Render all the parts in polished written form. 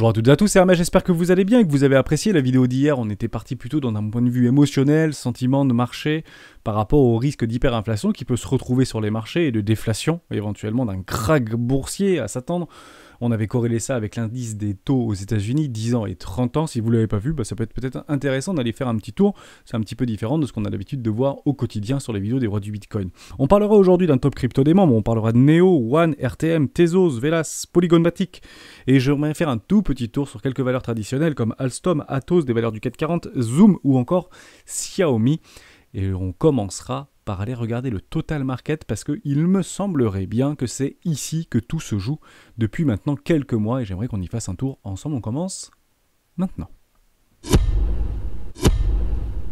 Bonjour à toutes et à tous, c'est Hermès, j'espère que vous allez bien et que vous avez apprécié la vidéo d'hier. On était parti plutôt dans un point de vue émotionnel, sentiment de marché, par rapport au risque d'hyperinflation qui peut se retrouver sur les marchés et de déflation, éventuellement d'un krach boursier à s'attendre. On avait corrélé ça avec l'indice des taux aux États-Unis, 10 ans et 30 ans. Si vous ne l'avez pas vu, ça peut être peut-être intéressant d'aller faire un petit tour. C'est un petit peu différent de ce qu'on a l'habitude de voir au quotidien sur les vidéos des rois du Bitcoin. On parlera aujourd'hui d'un top crypto des membres. On parlera de Neo, One, RTM, Tezos, Velas, Polygon Matic. Et je vais faire un tout petit tour sur quelques valeurs traditionnelles comme Alstom, Atos, des valeurs du CAC 40, Zoom ou encore Xiaomi. Et on commencera par aller regarder le total market parce qu'il me semblerait bien que c'est ici que tout se joue depuis maintenant quelques mois et j'aimerais qu'on y fasse un tour ensemble. On commence maintenant.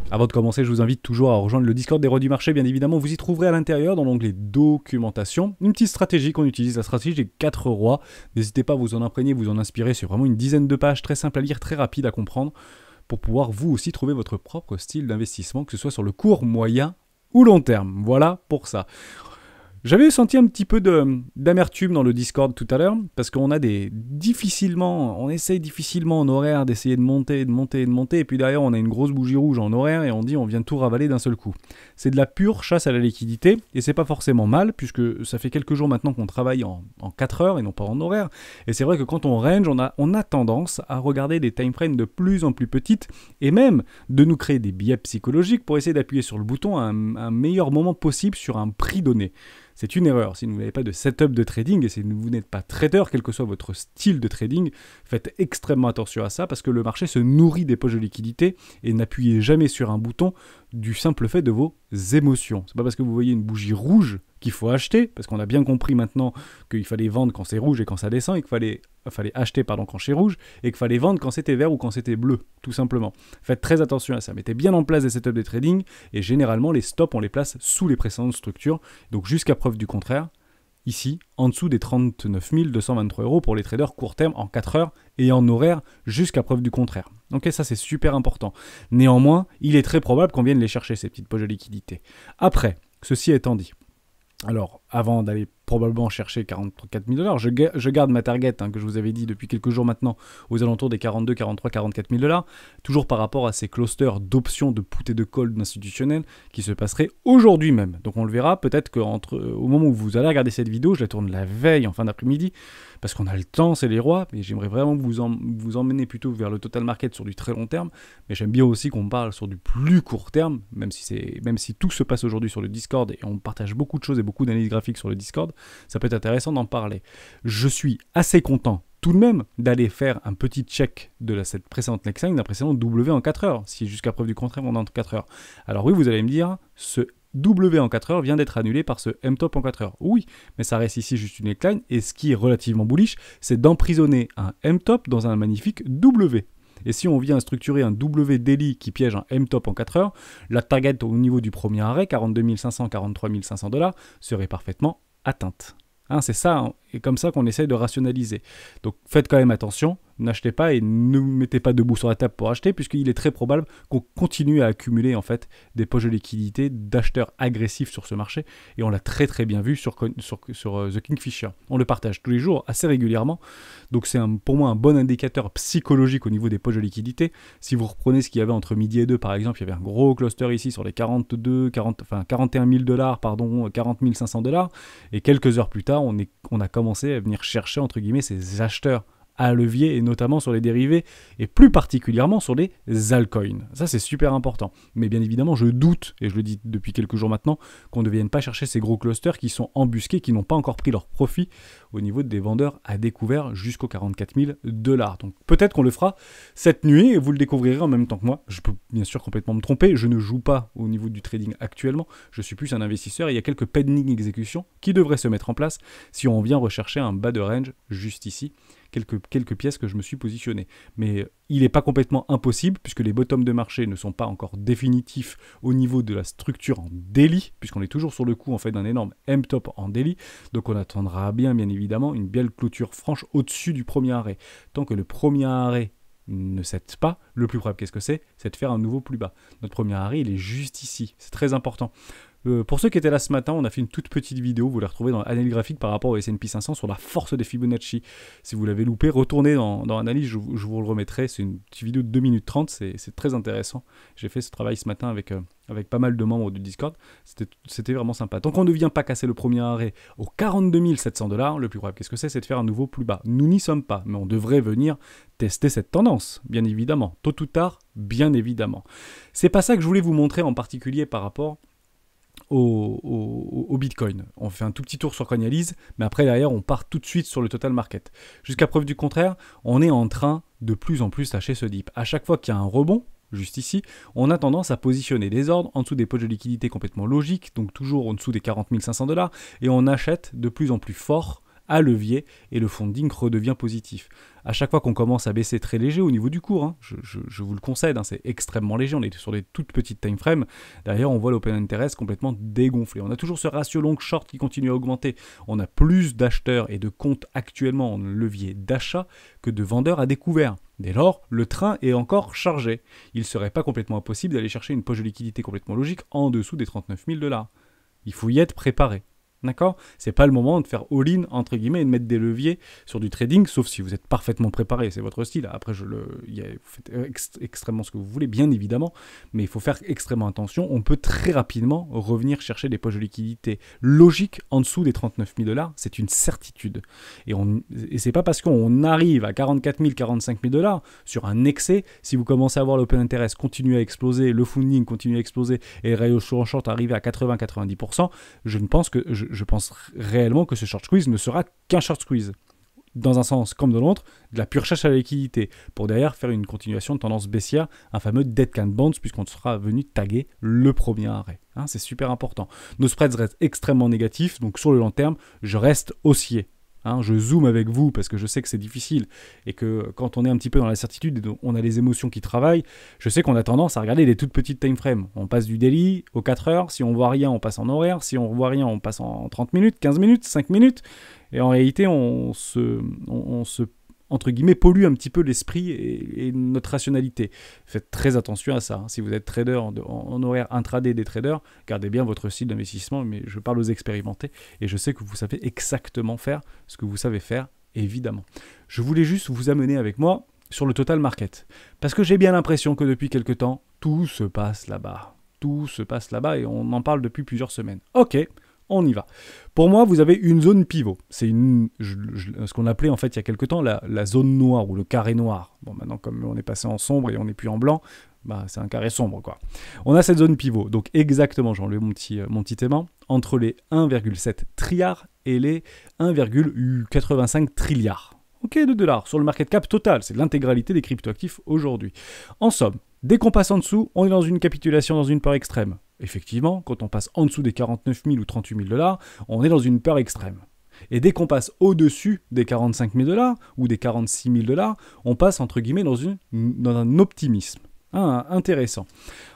Avant de commencer, je vous invite toujours à rejoindre le Discord des rois du marché, bien évidemment. Vous y trouverez à l'intérieur, dans l'onglet documentation, une petite stratégie qu'on utilise, la stratégie des 4 rois. N'hésitez pas à vous en imprégner, vous en inspirer. C'est vraiment une dizaine de pages, très simple à lire, très rapide à comprendre, pour pouvoir vous aussi trouver votre propre style d'investissement, que ce soit sur le court, moyen ou long terme. Voilà pour ça. J'avais senti un petit peu d'amertume dans le Discord tout à l'heure, parce qu'on a on essaye difficilement en horaire d'essayer de monter, et puis derrière on a une grosse bougie rouge en horaire, et on dit on vient tout ravaler d'un seul coup. C'est de la pure chasse à la liquidité, et c'est pas forcément mal, puisque ça fait quelques jours maintenant qu'on travaille en 4 heures, et non pas en horaire, et c'est vrai que quand on range, on a tendance à regarder des timeframes de plus en plus petites, et même de nous créer des biais psychologiques pour essayer d'appuyer sur le bouton à un meilleur moment possible sur un prix donné. C'est une erreur. Si vous n'avez pas de setup de trading et si vous n'êtes pas trader, quel que soit votre style de trading, faites extrêmement attention à ça parce que le marché se nourrit des poches de liquidité et n'appuyez jamais sur un bouton du simple fait de vos émotions. C'est pas parce que vous voyez une bougie rouge qu'il faut acheter, parce qu'on a bien compris maintenant qu'il fallait vendre quand c'est rouge et quand ça descend, et qu'il fallait acheter quand c'est rouge, et qu'il fallait vendre quand c'était vert ou quand c'était bleu, tout simplement. Faites très attention à ça, mettez bien en place des setups de trading, et généralement les stops on les place sous les précédentes structures, donc jusqu'à preuve du contraire, ici, en dessous des 39 223 € pour les traders court terme en 4 heures et en horaire jusqu'à preuve du contraire. Donc ça c'est super important. Néanmoins, il est très probable qu'on vienne les chercher ces petites poches de liquidité. Après, ceci étant dit, alors avant d'aller probablement chercher 44 000 $, je garde ma target que je vous avais dit depuis quelques jours maintenant aux alentours des 42, 43, 44 000 $, toujours par rapport à ces clusters d'options de put et de call institutionnels qui se passeraient aujourd'hui même. Donc on le verra peut-être qu'au moment où vous allez regarder cette vidéo, je la tourne la veille en fin d'après-midi, parce qu'on a le temps, c'est les rois, mais j'aimerais vraiment vous emmener plutôt vers le total market sur du très long terme, mais j'aime bien aussi qu'on parle sur du plus court terme, même si tout se passe aujourd'hui sur le Discord et on partage beaucoup de choses et beaucoup d'analyses graphiques sur le Discord, ça peut être intéressant d'en parler. Je suis assez content tout de même d'aller faire un petit check de cette précédente neckline, d'un précédent W en 4 heures, si jusqu'à preuve du contraire on est en 4 heures. Alors oui, vous allez me dire, ce W en 4 heures vient d'être annulé par ce M-top en 4 heures. Oui, mais ça reste ici juste une neckline, et ce qui est relativement bullish, c'est d'emprisonner un M-top dans un magnifique W. Et si on vient structurer un W daily qui piège un M-top en 4 heures, la target au niveau du premier arrêt, 42 500, 43 500 $, serait parfaitement atteinte. C'est ça, et comme ça qu'on essaye de rationaliser. Donc faites quand même attention, n'achetez pas et ne mettez pas debout sur la table pour acheter, puisqu'il est très probable qu'on continue à accumuler en fait des poches de liquidité d'acheteurs agressifs sur ce marché, et on l'a très très bien vu sur The Kingfisher. On le partage tous les jours, assez régulièrement, donc c'est pour moi un bon indicateur psychologique au niveau des poches de liquidité. Si vous reprenez ce qu'il y avait entre midi et 2 par exemple, il y avait un gros cluster ici sur les 41 000 $, 40 500 $, et quelques heures plus tard, on a commencé à venir chercher, entre guillemets, ces acheteurs à levier, et notamment sur les dérivés, et plus particulièrement sur les altcoins. Ça, c'est super important. Mais bien évidemment, je doute, et je le dis depuis quelques jours maintenant, qu'on ne vienne pas chercher ces gros clusters qui sont embusqués, qui n'ont pas encore pris leur profit au niveau des vendeurs à découvert jusqu'aux 44 000 $. Donc peut-être qu'on le fera cette nuit, et vous le découvrirez en même temps que moi. Je peux bien sûr complètement me tromper, je ne joue pas au niveau du trading actuellement, je suis plus un investisseur, et il y a quelques pending exécutions qui devraient se mettre en place si on vient rechercher un bas de range juste ici. Quelques pièces que je me suis positionné. Mais il n'est pas complètement impossible, puisque les bottoms de marché ne sont pas encore définitifs au niveau de la structure en daily, puisqu'on est toujours sur le coup en fait d'un énorme M-top en daily. Donc on attendra bien évidemment une belle clôture franche au-dessus du premier arrêt. Tant que le premier arrêt ne cède pas, le plus probable qu'est-ce que c'est de faire un nouveau plus bas. Notre premier arrêt, il est juste ici. C'est très important. Pour ceux qui étaient là ce matin, on a fait une toute petite vidéo, vous la retrouvez dans l'analyse graphique par rapport au S&P 500 sur la force des Fibonacci. Si vous l'avez loupé, retournez dans l'analyse, je vous le remettrai. C'est une petite vidéo de 2 minutes 30, c'est très intéressant. J'ai fait ce travail ce matin avec pas mal de membres du Discord. C'était vraiment sympa. Tant qu'on ne vient pas casser le premier arrêt aux 42 700 $, le plus probable, qu'est-ce que c'est de faire un nouveau plus bas. Nous n'y sommes pas, mais on devrait venir tester cette tendance, bien évidemment. Tôt ou tard, bien évidemment. C'est pas ça que je voulais vous montrer en particulier par rapport au Bitcoin. On fait un tout petit tour sur Coinalyse, mais après derrière on part tout de suite sur le total market. Jusqu'à preuve du contraire, on est en train de plus en plus lâcher ce dip. À chaque fois qu'il y a un rebond, juste ici, on a tendance à positionner des ordres en dessous des poches de liquidité complètement logiques, donc toujours en dessous des 40 500 $, et on achète de plus en plus fort à levier et le funding redevient positif. À chaque fois qu'on commence à baisser très léger au niveau du cours, hein, je vous le concède, hein, c'est extrêmement léger, on est sur des toutes petites time frames. Derrière, on voit l'open interest complètement dégonflé. On a toujours ce ratio long-short qui continue à augmenter. On a plus d'acheteurs et de comptes actuellement en levier d'achat que de vendeurs à découvert. Dès lors, le train est encore chargé. Il ne serait pas complètement impossible d'aller chercher une poche de liquidité complètement logique en dessous des 39 000 $. Il faut y être préparé. D'accord ? C'est pas le moment de faire all-in, entre guillemets, et de mettre des leviers sur du trading, sauf si vous êtes parfaitement préparé, c'est votre style. Après, vous faites extrêmement ce que vous voulez, bien évidemment, mais il faut faire extrêmement attention. On peut très rapidement revenir chercher des poches de liquidité logiques en dessous des 39 000 $, c'est une certitude. Et c'est pas parce qu'on arrive à 44 000, 45 000 $ sur un excès, si vous commencez à voir l'open interest continuer à exploser, le funding continue à exploser, et le ratio short arriver à 80-90%, je pense réellement que ce short squeeze ne sera qu'un short squeeze. Dans un sens comme dans l'autre, de la pure chasse à la liquidité, pour derrière faire une continuation de tendance baissière, un fameux dead can bounce, puisqu'on sera venu taguer le premier arrêt. Hein, c'est super important. Nos spreads restent extrêmement négatifs, donc sur le long terme, je reste haussier. Hein, je zoome avec vous parce que je sais que c'est difficile et que quand on est un petit peu dans la certitude et on a les émotions qui travaillent, je sais qu'on a tendance à regarder des toutes petites time frames. On passe du daily aux 4 heures, si on voit rien, on passe en horaire, si on voit rien, on passe en 30 minutes, 15 minutes, 5 minutes. Et en réalité, on se entre guillemets, pollue un petit peu l'esprit et notre rationalité. Faites très attention à ça. Hein. Si vous êtes trader en horaire intraday des traders, gardez bien votre style d'investissement, mais je parle aux expérimentés et je sais que vous savez exactement faire ce que vous savez faire, évidemment. Je voulais juste vous amener avec moi sur le total market, parce que j'ai bien l'impression que depuis quelque temps, tout se passe là-bas. Tout se passe là-bas et on en parle depuis plusieurs semaines. Ok, on y va. Pour moi, vous avez une zone pivot. C'est ce qu'on appelait en fait il y a quelque temps la zone noire ou le carré noir. Bon, maintenant, comme on est passé en sombre et on n'est plus en blanc, bah, c'est un carré sombre, quoi. On a cette zone pivot. Donc exactement, j'ai enlevé mon petit aimant, entre les 1,7 trilliards et les 1,85 trilliards. Ok, de dollars sur le market cap total. C'est l'intégralité des cryptoactifs aujourd'hui. En somme, dès qu'on passe en dessous, on est dans une capitulation, dans une peur extrême. Effectivement, quand on passe en dessous des 49 000 ou 38 000 $, on est dans une peur extrême. Et dès qu'on passe au-dessus des 45 000 $ ou des 46 000 $, on passe entre guillemets dans un optimisme. Intéressant.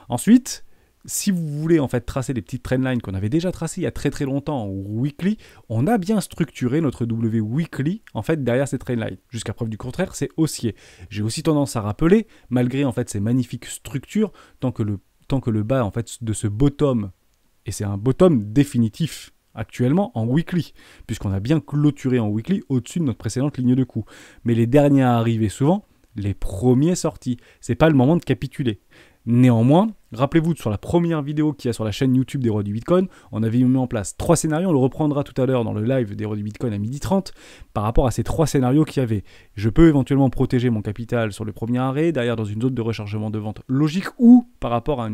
Ensuite, si vous voulez en fait tracer des petites trendlines qu'on avait déjà tracées il y a très très longtemps ou weekly, on a bien structuré notre W weekly en fait derrière ces trendlines. Jusqu'à preuve du contraire, c'est haussier. J'ai aussi tendance à rappeler, malgré en fait ces magnifiques structures, tant que le bas en fait de ce bottom, et c'est un bottom définitif actuellement en weekly, puisqu'on a bien clôturé en weekly au-dessus de notre précédente ligne de coup. Mais les derniers à arriver souvent, les premiers sortis, c'est pas le moment de capituler. Néanmoins, rappelez-vous sur la première vidéo qu'il y a sur la chaîne YouTube des Rois du Bitcoin, on avait mis en place 3 scénarios, on le reprendra tout à l'heure dans le live des Rois du Bitcoin à 12h30, par rapport à ces 3 scénarios qu'il y avait. Je peux éventuellement protéger mon capital sur le premier arrêt, derrière dans une zone de rechargement de vente logique, ou par rapport à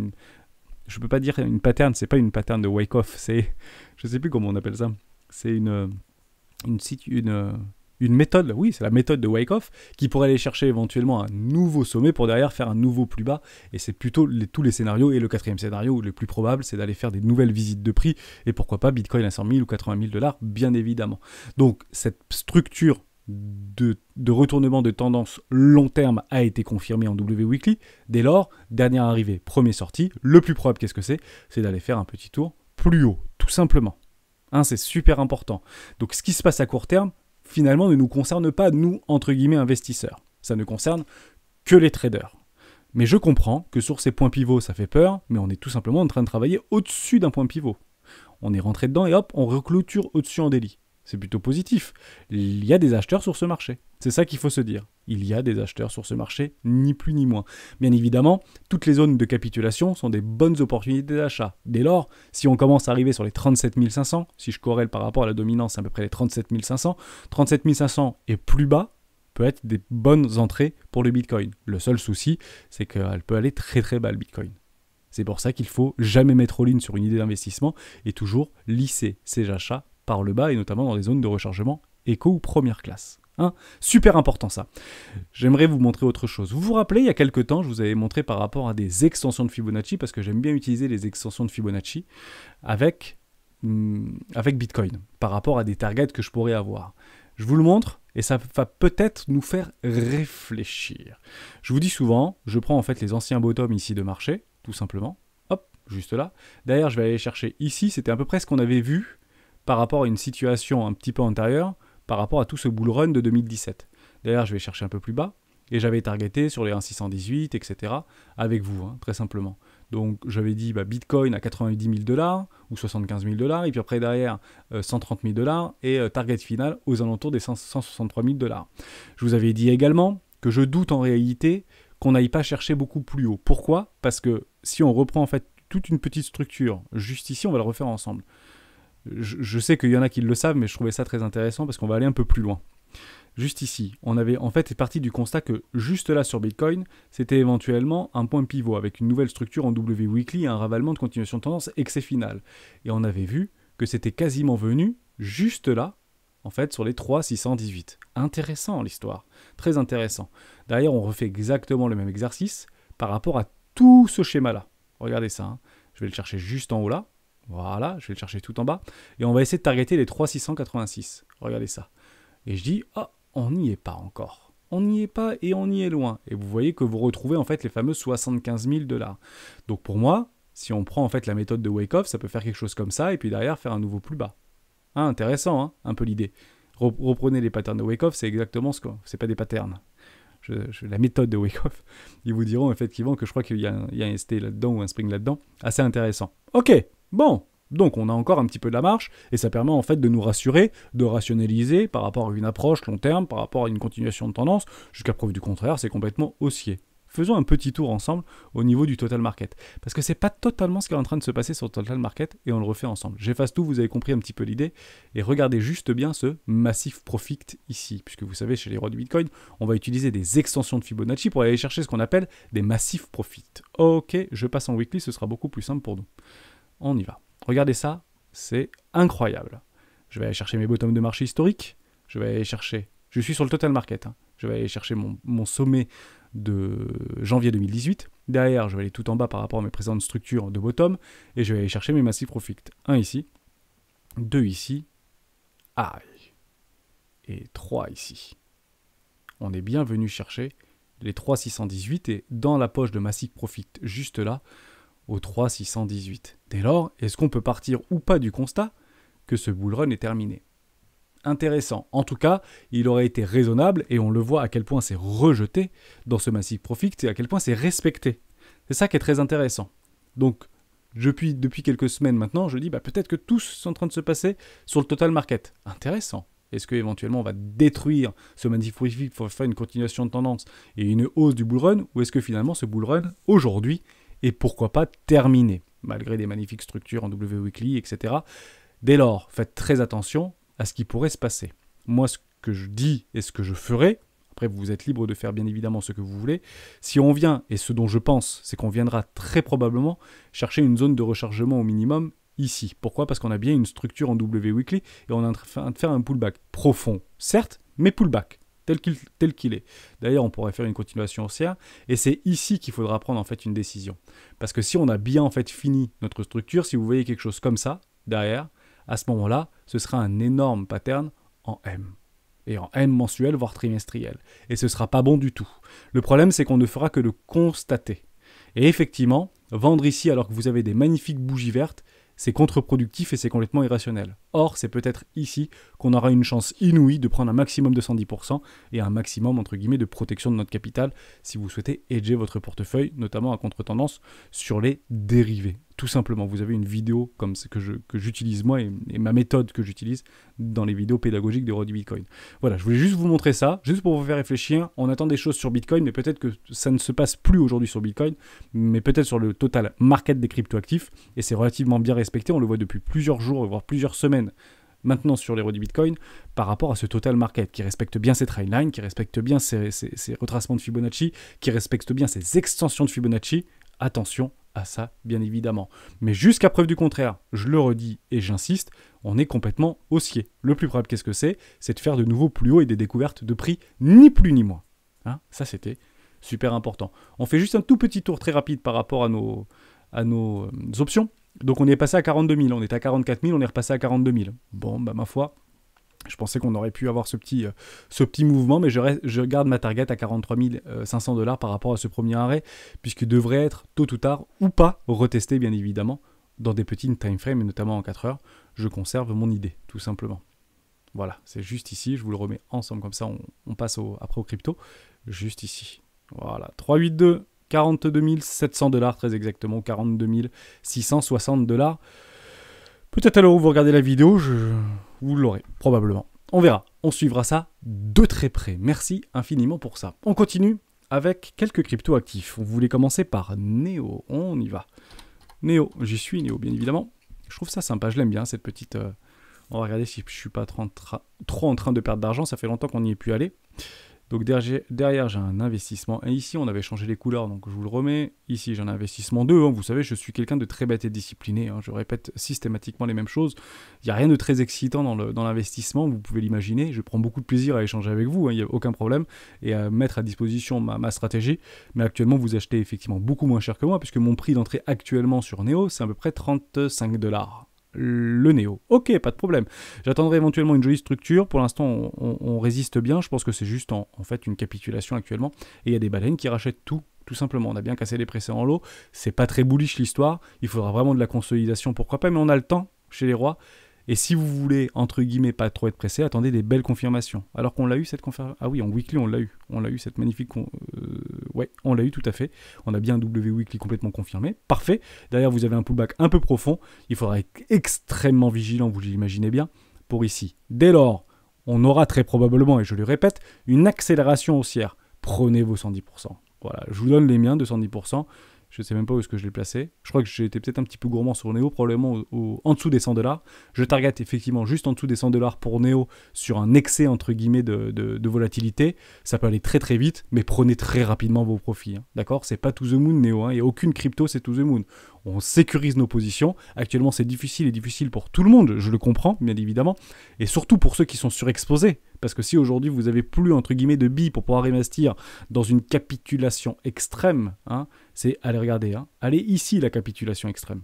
je peux pas dire une pattern, c'est pas une pattern de wake-off, c'est, je sais plus comment on appelle ça, c'est une méthode, oui, c'est la méthode de wake-off, qui pourrait aller chercher éventuellement un nouveau sommet pour derrière faire un nouveau plus bas, et c'est plutôt tous les scénarios, et le 4e scénario, le plus probable, c'est d'aller faire des nouvelles visites de prix, et pourquoi pas Bitcoin à 100 000 ou 80 000 $, bien évidemment. Donc, cette structure de retournement de tendance long terme a été confirmée en W Weekly. Dès lors, dernière arrivée, premier sorti, le plus probable, qu'est-ce que c'est ? C'est d'aller faire un petit tour plus haut, tout simplement. C'est super important. Donc, ce qui se passe à court terme, finalement, ne nous concerne pas, nous, entre guillemets, investisseurs. Ça ne concerne que les traders. Mais je comprends que sur ces points pivots, ça fait peur, mais on est tout simplement en train de travailler au-dessus d'un point pivot. On est rentré dedans et hop, on reclôture au-dessus en délit. C'est plutôt positif. Il y a des acheteurs sur ce marché. C'est ça qu'il faut se dire. Il y a des acheteurs sur ce marché, ni plus ni moins. Bien évidemment, toutes les zones de capitulation sont des bonnes opportunités d'achat. Dès lors, si on commence à arriver sur les 37 500, si je corrèle par rapport à la dominance, c'est à peu près les 37 500, 37 500 et plus bas peut être des bonnes entrées pour le Bitcoin. Le seul souci, c'est qu'elle peut aller très très bas le Bitcoin. C'est pour ça qu'il ne faut jamais mettre all-in sur une idée d'investissement et toujours lisser ses achats par le bas et notamment dans les zones de rechargement éco ou première classe. Hein, super important ça. J'aimerais vous montrer autre chose. Vous vous rappelez, il y a quelques temps, je vous avais montré par rapport à des extensions de Fibonacci, parce que j'aime bien utiliser les extensions de Fibonacci avec Bitcoin, par rapport à des targets que je pourrais avoir. Je vous le montre et ça va peut-être nous faire réfléchir. Je vous dis souvent, je prends en fait les anciens bottoms ici de marché, tout simplement. Hop, juste là. Derrière, je vais aller chercher ici. C'était à peu près ce qu'on avait vu par rapport à une situation un petit peu antérieure, par rapport à tout ce bull run de 2017. Derrière, je vais chercher un peu plus bas. Et j'avais targeté sur les 1,618, etc. avec vous, hein, très simplement. Donc, j'avais dit Bitcoin à 90 000 $ ou 75 000 $. Et puis après, derrière, 130 000 $ et target final aux alentours des 163 000 $. Je vous avais dit également que je doute en réalité qu'on n'aille pas chercher beaucoup plus haut. Pourquoi ? Parce que si on reprend en fait toute une petite structure, juste ici, on va le refaire ensemble. Je sais qu'il y en a qui le savent, mais je trouvais ça très intéressant parce qu'on va aller un peu plus loin. Juste ici, on avait en fait parti du constat que juste là sur Bitcoin, c'était éventuellement un point pivot avec une nouvelle structure en W weekly et un ravalement de continuation de tendance excès final. Et on avait vu que c'était quasiment venu juste là, en fait, sur les 3,618. Intéressant l'histoire, très intéressant. Derrière, on refait exactement le même exercice par rapport à tout ce schéma-là. Regardez ça, hein. Je vais le chercher juste en haut là. Voilà, je vais le chercher tout en bas. Et on va essayer de targeter les 3,686. Regardez ça. Et je dis, on n'y est pas encore. On n'y est pas et on y est loin. Et vous voyez que vous retrouvez en fait les fameux 75 000 $. Donc pour moi, si on prend en fait la méthode de Wyckoff, ça peut faire quelque chose comme ça et puis derrière faire un nouveau plus bas. Hein, intéressant, hein, un peu l'idée. Reprenez les patterns de Wyckoff, c'est exactement ce que... C'est pas des patterns. La méthode de Wyckoff, ils vous diront effectivement que je crois qu'il y a un ST là-dedans ou un spring là-dedans. Assez intéressant. Ok, bon. Donc on a encore un petit peu de la marche et ça permet en fait de nous rassurer, de rationaliser par rapport à une approche long terme, par rapport à une continuation de tendance. Jusqu'à preuve du contraire, c'est complètement haussier. Faisons un petit tour ensemble au niveau du total market. Parce que c'est pas totalement ce qui est en train de se passer sur le total market et on le refait ensemble. J'efface tout, vous avez compris un petit peu l'idée. Et regardez juste bien ce massif profit ici. Puisque vous savez, chez les rois du Bitcoin, on va utiliser des extensions de Fibonacci pour aller chercher ce qu'on appelle des massifs profit. Ok, je passe en weekly, ce sera beaucoup plus simple pour nous. On y va. Regardez ça, c'est incroyable. Je vais aller chercher mes bottoms de marché historiques. Je vais aller chercher... Je suis sur le total market. Hein. Je vais aller chercher mon sommet de janvier 2018. Derrière, je vais aller tout en bas par rapport à mes présentes structures de bottom. Et je vais aller chercher mes massifs profit. 1 ici. 2 ici. Aïe. Et 3 ici. On est bien venu chercher les 3,618 et dans la poche de massif profit juste là, au 3,618. Dès lors, est-ce qu'on peut partir ou pas du constat que ce bull run est terminé ? Intéressant. En tout cas, il aurait été raisonnable et on le voit à quel point c'est rejeté dans ce massif profit et à quel point c'est respecté. C'est ça qui est très intéressant. Donc, depuis quelques semaines maintenant, je dis peut-être que tout est en train de se passer sur le total market. Intéressant. Est-ce qu'éventuellement on va détruire ce massif profit pour faire une continuation de tendance et une hausse du bull run, ou est-ce que finalement ce bull run, aujourd'hui, et pourquoi pas terminé, malgré des magnifiques structures en W weekly, etc. Dès lors, faites très attention à ce qui pourrait se passer. Moi, ce que je dis et ce que je ferai, après vous êtes libre de faire bien évidemment ce que vous voulez, si on vient, et ce dont je pense, c'est qu'on viendra très probablement chercher une zone de rechargement au minimum ici. Pourquoi ? Parce qu'on a bien une structure en W weekly et on est en train de faire un pullback profond, certes, mais pullback. Tel qu'il est. D'ailleurs, on pourrait faire une continuation haussière, et c'est ici qu'il faudra prendre en fait une décision. Parce que si on a bien en fait fini notre structure, si vous voyez quelque chose comme ça, derrière, à ce moment-là, ce sera un énorme pattern en M. Et en M mensuel, voire trimestriel. Et ce ne sera pas bon du tout. Le problème, c'est qu'on ne fera que le constater. Et effectivement, vendre ici alors que vous avez des magnifiques bougies vertes, c'est contre-productif et c'est complètement irrationnel. Or, c'est peut-être ici qu'on aura une chance inouïe de prendre un maximum de 110% et un maximum, entre guillemets, de protection de notre capital si vous souhaitez hedger votre portefeuille, notamment à contre-tendance sur les dérivés. Tout simplement, vous avez une vidéo comme que j'utilise moi et ma méthode que j'utilise dans les vidéos pédagogiques de Rodi Bitcoin. Voilà, je voulais juste vous montrer ça, juste pour vous faire réfléchir. On attend des choses sur Bitcoin, mais peut-être que ça ne se passe plus aujourd'hui sur Bitcoin, mais peut-être sur le total market des cryptoactifs, et c'est relativement bien respecté, on le voit depuis plusieurs jours, voire plusieurs semaines, maintenant sur les Rodi Bitcoin, par rapport à ce total market, qui respecte bien ses trendlines, qui respecte bien ses retracements de Fibonacci, qui respecte bien ses extensions de Fibonacci. Attention à ça, bien évidemment. Mais jusqu'à preuve du contraire, je le redis et j'insiste, on est complètement haussier. Le plus probable, qu'est-ce que c'est? C'est de faire de nouveaux plus hauts et des découvertes de prix, ni plus ni moins. Hein, ça, c'était super important. On fait juste un tout petit tour très rapide par rapport à nos options. Donc, on est passé à 42 000. On était à 44 000, on est repassé à 42 000. Bon, bah ma foi, je pensais qu'on aurait pu avoir ce petit mouvement, mais je garde ma target à 43 500 $ par rapport à ce premier arrêt, puisqu'il devrait être tôt ou tard, ou pas, retesté bien évidemment, dans des petits time frames, et notamment en 4 heures. Je conserve mon idée, tout simplement. Voilà, c'est juste ici, je vous le remets ensemble, comme ça on passe après au crypto, juste ici. Voilà, 382, 42 700 $, très exactement, 42 660 $. Peut-être à l'heure où vous regardez la vidéo, vous l'aurez, probablement. On verra, on suivra ça de très près. Merci infiniment pour ça. On continue avec quelques cryptos actifs. On voulait commencer par Neo, on y va. Neo, j'y suis, Neo, bien évidemment. Je trouve ça sympa, je l'aime bien, cette petite... On va regarder si je ne suis pas trop en train de perdre d'argent, ça fait longtemps qu'on n'y est plus allé. Donc derrière, j'ai un investissement. Et ici, on avait changé les couleurs, donc je vous le remets. Ici, j'ai un investissement 2. Hein. Vous savez, je suis quelqu'un de très bête et discipliné. Hein. Je répète systématiquement les mêmes choses. Il n'y a rien de très excitant dans l'investissement, vous pouvez l'imaginer. Je prends beaucoup de plaisir à échanger avec vous, hein, il n'y a aucun problème, et à mettre à disposition ma stratégie. Mais actuellement, vous achetez effectivement beaucoup moins cher que moi, puisque mon prix d'entrée actuellement sur Neo, c'est à peu près 35 $. Le Neo. Ok, pas de problème. J'attendrai éventuellement une jolie structure. Pour l'instant, on résiste bien. Je pense que c'est juste en fait une capitulation actuellement. Et il y a des baleines qui rachètent tout simplement. On a bien cassé les précédents lots. C'est pas très bullish l'histoire. Il faudra vraiment de la consolidation, pourquoi pas, mais on a le temps chez les rois. Et si vous voulez, entre guillemets, pas trop être pressé, attendez des belles confirmations. Alors qu'on l'a eu cette confirmation. Ah oui, en weekly, on l'a eu. On l'a eu, cette magnifique... Ouais, on l'a eu tout à fait. On a bien un W weekly complètement confirmé. Parfait. Derrière, vous avez un pullback un peu profond. Il faudra être extrêmement vigilant, vous l'imaginez bien, pour ici. Dès lors, on aura très probablement, et je le répète, une accélération haussière. Prenez vos 110%. Voilà, je vous donne les miens de 110%. Je ne sais même pas où est-ce que je l'ai placé. Je crois que j'ai été peut-être un petit peu gourmand sur Neo, probablement en dessous des 100 $. Je target effectivement juste en dessous des 100 $ pour Neo sur un excès entre guillemets de volatilité. Ça peut aller très très vite, mais prenez très rapidement vos profits. Hein. D'accord? C'est pas to the moon Neo, hein. Il n'y a aucune crypto, c'est to the moon. On sécurise nos positions. Actuellement, c'est difficile pour tout le monde, je le comprends, bien évidemment. Et surtout pour ceux qui sont surexposés. Parce que si aujourd'hui, vous n'avez plus, entre guillemets, de billes pour pouvoir investir dans une capitulation extrême, hein, c'est, allez regarder, hein, allez ici, la capitulation extrême.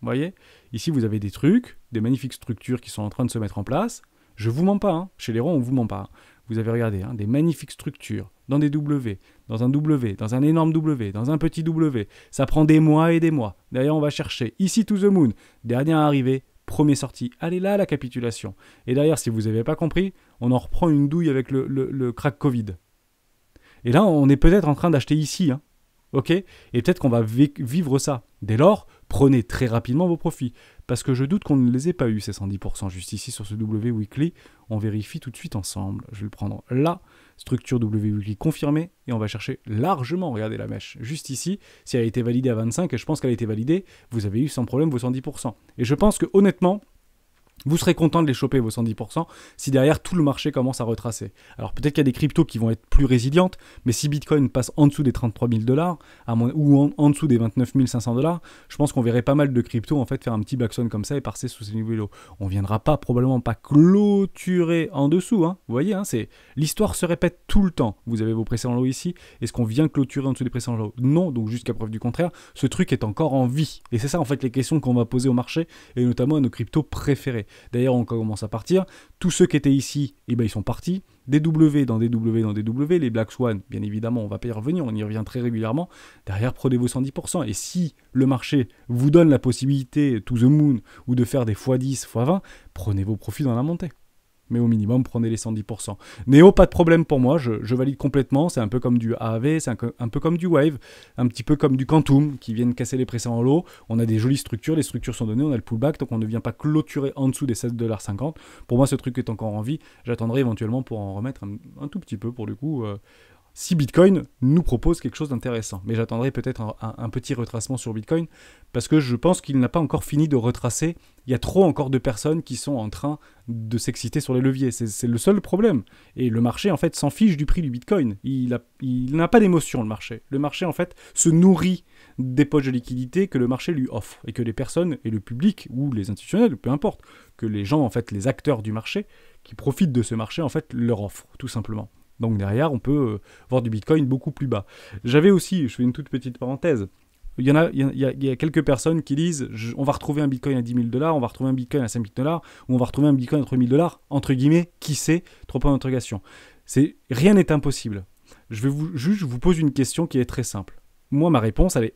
Vous voyez? Ici, vous avez des trucs, des magnifiques structures qui sont en train de se mettre en place. Je ne vous mens pas, hein. Chez les rois, on ne vous ment pas. Hein. Vous avez regardé, hein, des magnifiques structures, dans des W, dans un énorme W, dans un petit W. Ça prend des mois et des mois. Derrière, on va chercher. Ici, to the moon. Dernière arrivée, premier sorti. Allez là, la capitulation. Et derrière, si vous n'avez pas compris, on en reprend une douille avec le crack Covid. Et là, on est peut-être en train d'acheter ici, hein. Ok? Et peut-être qu'on va vivre ça. Dès lors, prenez très rapidement vos profits. Parce que je doute qu'on ne les ait pas eu, ces 110%, juste ici sur ce W Weekly. On vérifie tout de suite ensemble. Je vais le prendre là. Structure W Weekly confirmée. Et on va chercher largement, regardez la mèche, juste ici. Si elle a été validée à 25, et je pense qu'elle a été validée, vous avez eu sans problème vos 110%. Et je pense que honnêtement, vous serez content de les choper, vos 110%, si derrière tout le marché commence à retracer. Alors peut-être qu'il y a des cryptos qui vont être plus résilientes, mais si Bitcoin passe en dessous des 33 000 $, ou en dessous des 29 500 $, je pense qu'on verrait pas mal de cryptos en fait faire un petit blackstone comme ça et passer sous ces niveaux. On ne viendra probablement pas clôturer en dessous. Hein. Vous voyez, hein, l'histoire se répète tout le temps. Vous avez vos précédents lots ici. Est-ce qu'on vient clôturer en dessous des précédents lots? Non, donc jusqu'à preuve du contraire, ce truc est encore en vie. Et c'est ça en fait les questions qu'on va poser au marché et notamment à nos cryptos préférés. D'ailleurs, on commence à partir. Tous ceux qui étaient ici, eh ben, ils sont partis. DW dans DW, les Black Swan, bien évidemment, on va pas y revenir, on y revient très régulièrement. Derrière, prenez vos 110%. Et si le marché vous donne la possibilité, to the moon, ou de faire des x10, x20, prenez vos profits dans la montée. Mais au minimum, prenez les 110%. Néo, pas de problème pour moi, je valide complètement. C'est un peu comme du AAV, c'est un peu comme du Wave, un petit peu comme du Quantum, qui viennent casser les précédents lots. On a des jolies structures, les structures sont données, on a le pullback, donc on ne vient pas clôturer en dessous des 7,50$. Pour moi, ce truc est encore en vie. J'attendrai éventuellement pour en remettre un tout petit peu, pour le coup, si Bitcoin nous propose quelque chose d'intéressant. Mais j'attendrai peut-être un petit retracement sur Bitcoin, parce que je pense qu'il n'a pas encore fini de retracer. Il y a trop encore de personnes qui sont en train de s'exciter sur les leviers. C'est le seul problème. Et le marché, en fait, s'en fiche du prix du Bitcoin. Il n'a pas d'émotion, le marché. Le marché, en fait, se nourrit des poches de liquidité que le marché lui offre. Et que les personnes, et le public, ou les institutionnels, peu importe, que les gens, en fait, les acteurs du marché, qui profitent de ce marché, en fait, leur offrent, tout simplement. Donc derrière, on peut voir du Bitcoin beaucoup plus bas. J'avais aussi, je fais une toute petite parenthèse, il y a quelques personnes qui disent on va retrouver un Bitcoin à 10 000$, on va retrouver un Bitcoin à 5 000$, ou on va retrouver un Bitcoin à 3 000$, entre guillemets, qui sait, trop point d'interrogation. Rien n'est impossible. Je vous pose une question qui est très simple. Moi, ma réponse, elle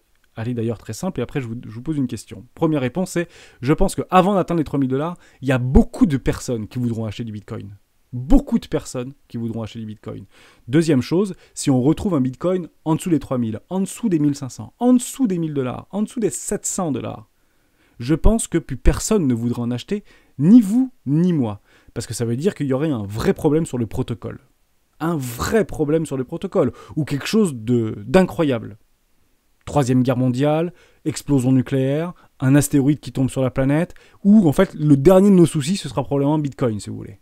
est d'ailleurs très simple, et après je vous pose une question. Première réponse, c'est je pense qu'avant d'atteindre les 3 000$, il y a beaucoup de personnes qui voudront acheter du Bitcoin. Beaucoup de personnes qui voudront acheter du Bitcoin. Deuxième chose, si on retrouve un Bitcoin en dessous des 3000, en dessous des 1500, en dessous des 1000$, en dessous des 700$, je pense que plus personne ne voudra en acheter, ni vous, ni moi. Parce que ça veut dire qu'il y aurait un vrai problème sur le protocole. Un vrai problème sur le protocole, ou quelque chose d'incroyable. Troisième guerre mondiale, explosion nucléaire, un astéroïde qui tombe sur la planète, ou en fait, le dernier de nos soucis, ce sera probablement Bitcoin, si vous voulez.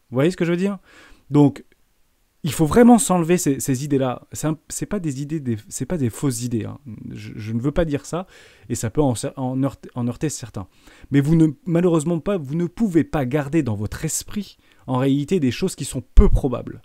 Vous voyez ce que je veux dire? Donc, il faut vraiment s'enlever ces idées-là. C'est pas des idées, c'est pas des fausses idées. Hein. Je ne veux pas dire ça, et ça peut en heurter certains. Mais malheureusement pas, vous ne pouvez pas garder dans votre esprit, en réalité, des choses qui sont peu probables.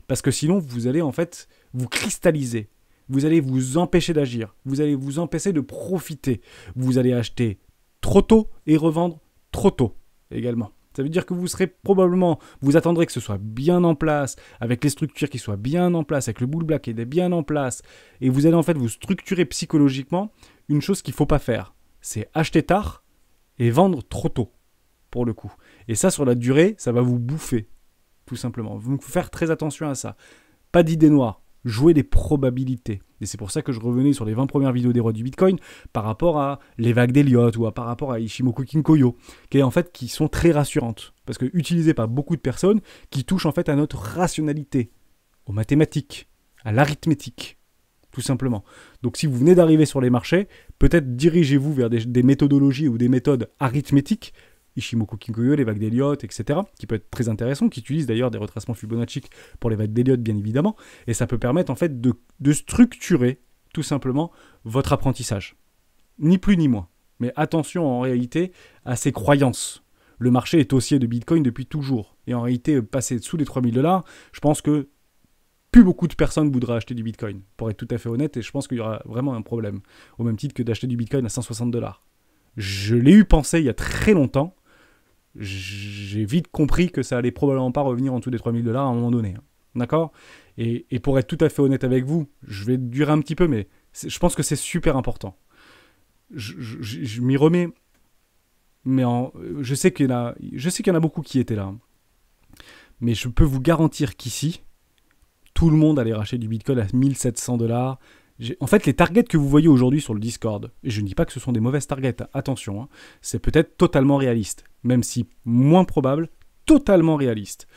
Parce que sinon, vous allez en fait vous cristalliser. Vous allez vous empêcher d'agir. Vous allez vous empêcher de profiter. Vous allez acheter trop tôt et revendre trop tôt également. Ça veut dire que vous attendrez que ce soit bien en place, avec les structures qui soient bien en place, avec le bull black qui est bien en place, et vous allez en fait vous structurer psychologiquement une chose qu'il ne faut pas faire. C'est acheter tard et vendre trop tôt, pour le coup. Et ça, sur la durée, ça va vous bouffer, tout simplement. Donc, il faut faire très attention à ça. Pas d'idées noires. Jouer des probabilités. Et c'est pour ça que je revenais sur les 20 premières vidéos des rois du Bitcoin par rapport à les vagues d'Elliott ou par rapport à Ichimoku Kinkoyo, qui sont très rassurantes. Parce que utilisées par beaucoup de personnes qui touchent en fait à notre rationalité, aux mathématiques, à l'arithmétique, tout simplement. Donc si vous venez d'arriver sur les marchés, peut-être dirigez-vous vers des méthodologies ou des méthodes arithmétiques, Ichimoku Kinkoyo, les vagues d'Elliott, etc., qui peut être très intéressant, qui utilise d'ailleurs des retracements Fibonacci pour les vagues d'Elliott, bien évidemment, et ça peut permettre en fait de structurer tout simplement votre apprentissage. Ni plus ni moins. Mais attention en réalité à ces croyances. Le marché est haussier de Bitcoin depuis toujours. Et en réalité, passer sous les 3000$, je pense que plus beaucoup de personnes voudraient acheter du Bitcoin, pour être tout à fait honnête, et je pense qu'il y aura vraiment un problème, au même titre que d'acheter du Bitcoin à 160$. Je l'ai eu pensé il y a très longtemps. J'ai vite compris que ça allait probablement pas revenir en dessous des 3000$ à un moment donné. Hein. D'accord ? Et pour être tout à fait honnête avec vous, je vais durer un petit peu, mais je pense que c'est super important. Je m'y remets, mais je sais qu'il y en a beaucoup qui étaient là. Hein. Mais je peux vous garantir qu'ici, tout le monde allait racheter du Bitcoin à 1700$. En fait, les targets que vous voyez aujourd'hui sur le Discord, et je ne dis pas que ce sont des mauvaises targets, attention, hein, c'est peut-être totalement réaliste, même si moins probable, totalement réaliste.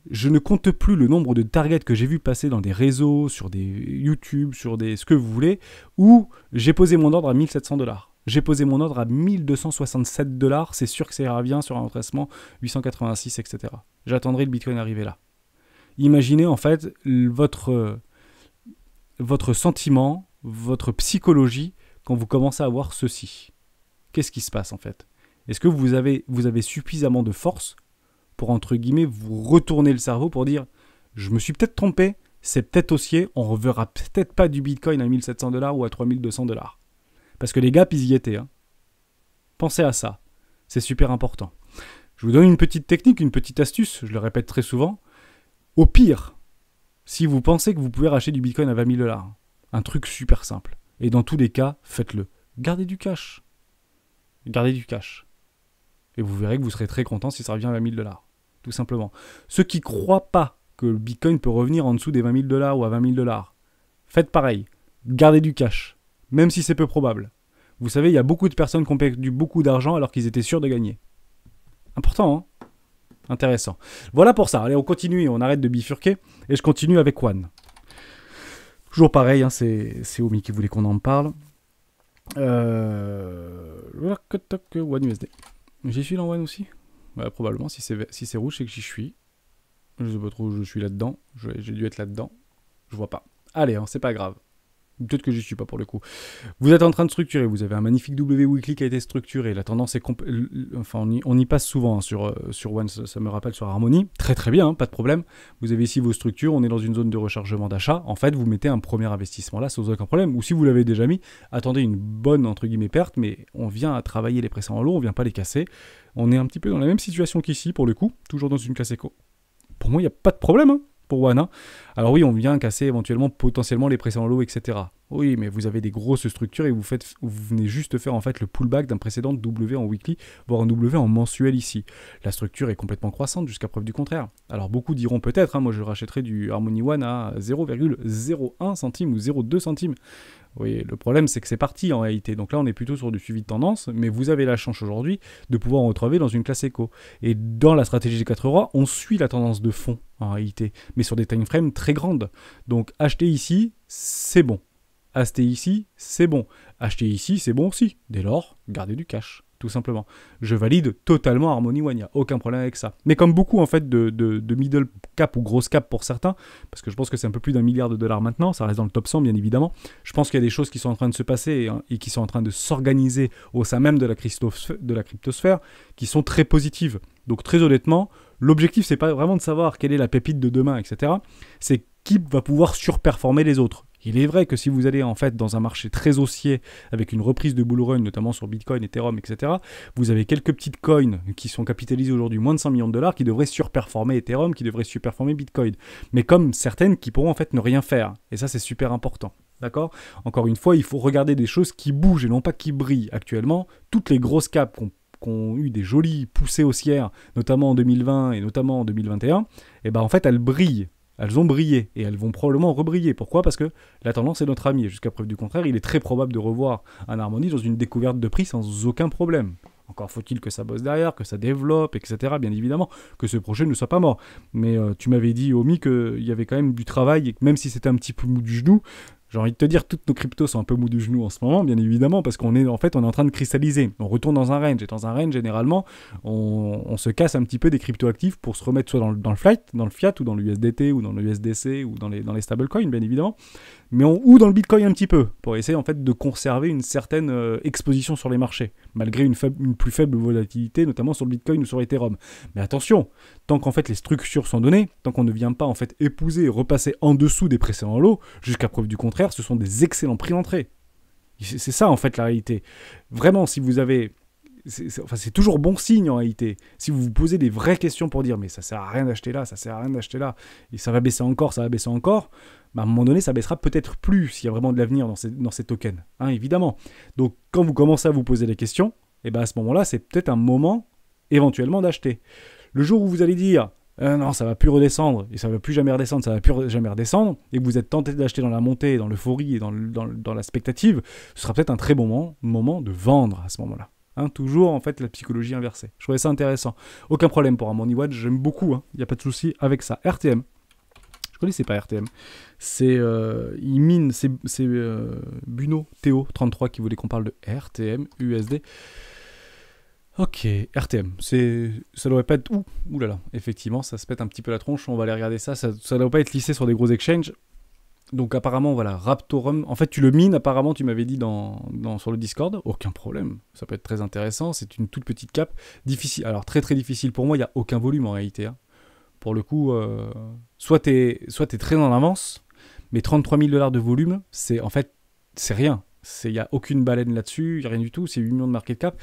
Je ne compte plus le nombre de targets que j'ai vu passer dans des réseaux, sur des YouTube, sur des ce que vous voulez, où j'ai posé mon ordre à 1700$. J'ai posé mon ordre à 1267$, c'est sûr que ça ira bien sur un retracement 886, etc. J'attendrai le Bitcoin arriver là. Imaginez en fait votre sentiment, votre psychologie quand vous commencez à voir ceci. Qu'est-ce qui se passe en fait ? Est-ce que vous avez suffisamment de force pour, entre guillemets, vous retourner le cerveau pour dire « Je me suis peut-être trompé, c'est peut-être haussier, on ne reverra peut-être pas du Bitcoin à 1700$ ou à 3200$. » Parce que les gaps, ils y étaient. Hein. Pensez à ça. C'est super important. Je vous donne une petite technique, une petite astuce, je le répète très souvent. Au pire, si vous pensez que vous pouvez racheter du Bitcoin à 20 000 $, un truc super simple. Et dans tous les cas, faites-le. Gardez du cash. Gardez du cash. Et vous verrez que vous serez très content si ça revient à 20 000 $. Tout simplement. Ceux qui ne croient pas que le Bitcoin peut revenir en dessous des 20 000 $ ou à 20 000 $, faites pareil. Gardez du cash. Même si c'est peu probable. Vous savez, il y a beaucoup de personnes qui ont perdu beaucoup d'argent alors qu'ils étaient sûrs de gagner. Important, hein? Intéressant. Voilà pour ça. Allez, on continue, on arrête de bifurquer. Et je continue avec One. Toujours pareil, hein, c'est Omi qui voulait qu'on en parle. One USD. J'y suis dans One aussi? Ouais, probablement, si c'est rouge, c'est que j'y suis. Je sais pas trop où je suis là-dedans. J'ai dû être là-dedans. Je vois pas. Allez, hein, c'est pas grave. Peut-être que j'y suis pas pour le coup. Vous êtes en train de structurer. Vous avez un magnifique W Weekly qui a été structuré. La tendance est... Enfin, on y passe souvent hein, sur One. Ça me rappelle sur Harmony. Très très bien, hein, pas de problème. Vous avez ici vos structures. On est dans une zone de rechargement d'achat. En fait, vous mettez un premier investissement là sans aucun problème. Ou si vous l'avez déjà mis, attendez une bonne, entre guillemets, perte. Mais on vient à travailler les précédents lots. On vient pas les casser. On est un petit peu dans la même situation qu'ici pour le coup. Toujours dans une classe éco. Pour moi, il n'y a pas de problème, hein. Pour One. Hein. Alors oui, on vient casser éventuellement, potentiellement les précédents lots, etc. Oui, mais vous avez des grosses structures et vous venez juste faire en fait le pullback d'un précédent W en weekly, voire un W en mensuel ici. La structure est complètement croissante jusqu'à preuve du contraire. Alors beaucoup diront peut-être, hein, moi je rachèterais du Harmony One à 0,01 centime ou 0,2 centimes. Oui, le problème c'est que c'est parti en réalité. Donc là on est plutôt sur du suivi de tendance, mais vous avez la chance aujourd'hui de pouvoir en retrouver dans une classe éco. Et dans la stratégie des 4 euros, on suit la tendance de fond en réalité, mais sur des time frames très grandes. Donc acheter ici, c'est bon. Acheter ici, c'est bon. Acheter ici, c'est bon aussi. Dès lors, gardez du cash, tout simplement. Je valide totalement Harmony One, il n'y a aucun problème avec ça. Mais comme beaucoup en fait de middle cap ou grosse cap pour certains, parce que je pense que c'est un peu plus d'1 milliard de dollars maintenant, ça reste dans le top 100 bien évidemment, je pense qu'il y a des choses qui sont en train de se passer et qui sont en train de s'organiser au sein même de la cryptosphère qui sont très positives. Donc très honnêtement, l'objectif c'est pas vraiment de savoir quelle est la pépite de demain, etc. C'est qui va pouvoir surperformer les autres. Il est vrai que si vous allez en fait dans un marché très haussier avec une reprise de bull run, notamment sur Bitcoin, Ethereum, etc., vous avez quelques petites coins qui sont capitalisées aujourd'hui moins de 100 millions de dollars qui devraient surperformer Ethereum, qui devraient surperformer Bitcoin. Mais comme certaines qui pourront en fait ne rien faire. Et ça, c'est super important. D'accord ? Encore une fois, il faut regarder des choses qui bougent et non pas qui brillent. Actuellement, toutes les grosses caps qui ont eu des jolies poussées haussières, notamment en 2020 et notamment en 2021, et ben en fait, elles brillent. Elles ont brillé et elles vont probablement rebriller. Pourquoi ? Parce que la tendance est notre ami. Et jusqu'à preuve du contraire, il est très probable de revoir un Harmony dans une découverte de prix sans aucun problème. Encore faut-il que ça bosse derrière, que ça développe, etc. Bien évidemment, que ce projet ne soit pas mort. Mais tu m'avais dit, Omi, qu'il y avait quand même du travail et que même si c'était un petit peu mou du genou, j'ai envie de te dire, toutes nos cryptos sont un peu mous du genou en ce moment, bien évidemment, parce qu'on est en train de cristalliser. On retourne dans un range, et dans un range, généralement, on se casse un petit peu des cryptoactifs pour se remettre soit dans le fiat, ou dans l'USDT, ou dans le USDC, ou dans les stablecoins, bien évidemment, ou dans le Bitcoin un petit peu, pour essayer en fait de conserver une certaine exposition sur les marchés, malgré une plus faible volatilité, notamment sur le Bitcoin ou sur Ethereum. Mais attention, tant qu'en fait les structures sont données, tant qu'on ne vient pas en fait épouser et repasser en dessous des précédents lots, jusqu'à preuve du contraire, ce sont des excellents prix d'entrée. C'est ça en fait la réalité. Vraiment, si vous avez... c'est toujours bon signe en réalité. Si vous vous posez des vraies questions pour dire mais ça sert à rien d'acheter là, ça sert à rien d'acheter là, et ça va baisser encore, bah à un moment donné ça baissera peut-être plus s'il y a vraiment de l'avenir dans ces tokens, hein, évidemment. Donc quand vous commencez à vous poser des questions, et ben à ce moment-là c'est peut-être un moment éventuellement d'acheter. Le jour où vous allez dire non, ça va plus redescendre, et ça va plus jamais redescendre, et que vous êtes tenté d'acheter dans la montée, dans l'euphorie et dans la spectative, ce sera peut-être un très bon moment de vendre à ce moment-là. Hein, toujours en fait la psychologie inversée. Je trouvais ça intéressant. Aucun problème pour Harmony One, j'aime beaucoup, il n'y a pas de souci avec ça. RTM. Je connaissais pas RTM. C'est Buno Théo 33 qui voulait qu'on parle de RTM USD. Ok, RTM, ça doit pas être... Ouh là là, effectivement, ça se pète un petit peu la tronche, on va aller regarder ça doit pas être lissé sur des gros exchanges. Donc apparemment, voilà, Raptorum, en fait tu le mines, apparemment tu m'avais dit sur le Discord, aucun problème, ça peut être très intéressant, c'est une toute petite cap, difficile, alors très très difficile pour moi, il n'y a aucun volume en réalité. Hein. Pour le coup, soit t'es très en avance, mais 33 000 $ de volume, c'est rien. Il n'y a aucune baleine là-dessus, il n'y a rien du tout, c'est 8 millions de market cap.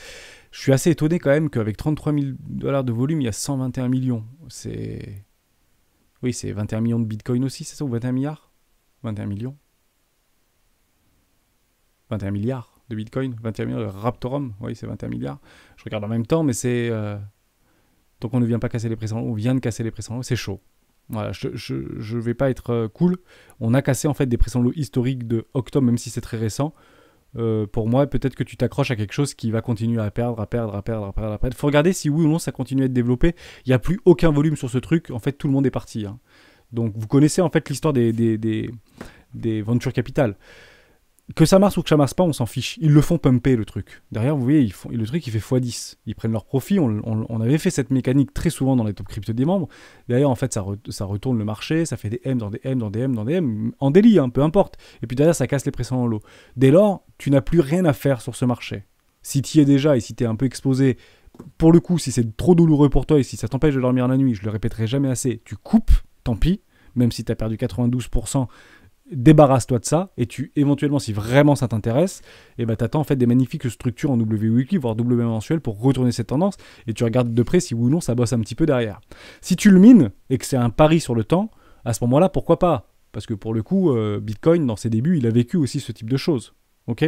Je suis assez étonné quand même qu'avec 33 000 $ de volume, il y a 121 millions. Oui, c'est 21 millions de bitcoin aussi, c'est ça, ou 21 milliards 21 millions 21 milliards de bitcoin, 21 milliards de Raptorum, oui, c'est 21 milliards. Je regarde en même temps, mais c'est... Donc on ne vient pas casser les prix en haut, on vient de casser les prix en haut, c'est chaud. Voilà, je vais pas être cool. On a cassé en fait des prix en haut historiques de octobre, même si c'est très récent. Pour moi, peut-être que tu t'accroches à quelque chose qui va continuer à perdre. Il faut regarder si oui ou non ça continue à être développé. Il n'y a plus aucun volume sur ce truc. En fait, tout le monde est parti. Hein. Donc, vous connaissez en fait l'histoire des venture capital. Que ça marche ou que ça marche pas, on s'en fiche. Ils le font pumper, le truc. Derrière, vous voyez, le truc, il fait x10. Ils prennent leur profit. On avait fait cette mécanique très souvent dans les top crypto des membres. Derrière, en fait, ça retourne le marché. Ça fait des M dans des M, dans des M, dans des M. En délit, hein, peu importe. Et puis derrière, ça casse les pressions en lot. Dès lors, tu n'as plus rien à faire sur ce marché. Si tu y es déjà et si tu es un peu exposé, pour le coup, si c'est trop douloureux pour toi et si ça t'empêche de dormir la nuit, je le répéterai jamais assez, tu coupes, tant pis. Même si tu as perdu 92%, débarrasse-toi de ça, et éventuellement, si vraiment ça t'intéresse, et ben t'attends en fait des magnifiques structures en W weekly, voire W mensuel pour retourner cette tendance, et tu regardes de près si oui ou non ça bosse un petit peu derrière. Si tu le mines, et que c'est un pari sur le temps, à ce moment-là, pourquoi pas? Parce que pour le coup, Bitcoin, dans ses débuts, il a vécu aussi ce type de choses. Ok?